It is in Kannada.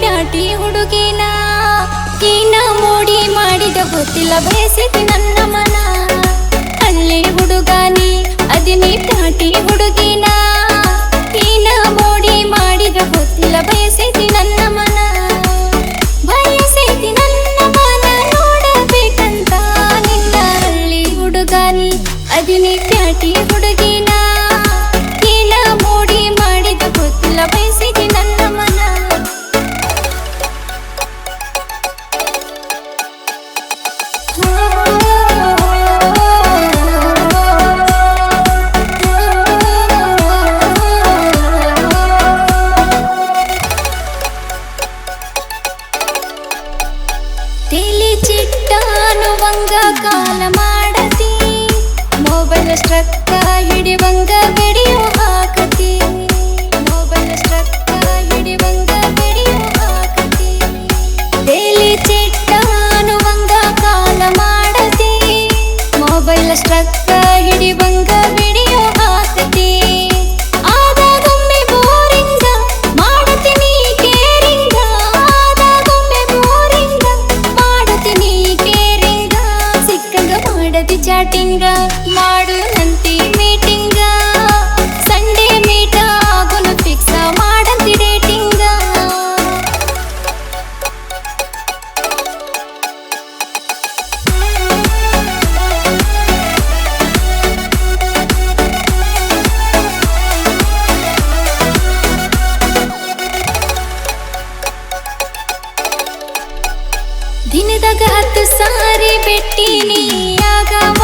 ಪ್ಯಾಟಿ ಹುಡುಗಿನ ಕೀನ ಮೋಡಿ ಮಾಡಿದ ಗೊತ್ತಿಲ್ಲ ಬಯಸಿದ ನನ್ನ ಮನ ಹಳ್ಳಿ ಹುಡುಗಾನಿ ಅದಿನಿ ಪ್ಯಾಟಿ ಹುಡುಗಿನ ಕೀನ ಮೋಡಿ ಮಾಡಿದ ಗೊತ್ತಿಲ್ಲ ಬಯಸಿದ ನನ್ನ ಮನ ಬಯಸಿದ ನನ್ನ ಮನ ನೋಡಬೇಕಂತ ನಿನ್ನ ಹಳ್ಳಿ ಹುಡುಗಾನಿ ಅದಿನಿ ಪ್ಯಾಟಿ ಹುಡುಗಿನ ಕೀನ ಮೋಡಿ ಮಾಡಿದ ಗೊತ್ತಿಲ್ಲ ಬಯಸಿದ ನನ್ನ ಮನ ತಿಳಿ ಚಿಟ್ಟಾನುವಂಗ ಕಾಲ ಮಾಡತಿ ಮೊಬೈಲ್ ಸ್ಟ್ರಕ್ಕ ಹಿಡಿವಂಗ ವಿಡಿಯೋ ಹಾಕತಿ ಮೊಬೈಲ್ ಸ್ಟ್ರಕ್ಕ ಹಿಡಿವಂಗ ವಿಡಿಯೋ ಹಾಕತಿ ತಿಳಿ ಚಿಟ್ಟಾನುವಂಗ ಕಾಲ ಮಾಡತಿ ಮೊಬೈಲ್ ಸ್ಟ್ರಕ್ಕ ಹಿಡಿವಂಗ ವಿಡಿಯೋ ಹಾಕತಿ ಆದಾಗೊಮ್ಮೆ ಬೋರಿಂಗ ಮಾಡತೀನಿ ಕೇರಿಂಗ ಆದಾಗೊಮ್ಮೆ ಬೋರಿಂಗ ಮಾಡತೀನಿ ಕೇರಿಂಗ ಸಿಕ್ಕಂಗ ಮಾಡದಿ ಚಾಟಿಂಗ ಮಾಡು ನಂತಿ ಮೀಟಿಂಗ ಸಂಡೇ ಮೀಟ ಆಗೋನು ಫಿಕ್ಸ ಮಾಡಂತಿ ಡೇಟಿಂಗ ದಿನದಾಗ 10 ಸಾರಿ ಬೆಟ್ಟಿನಿ ಆಗವ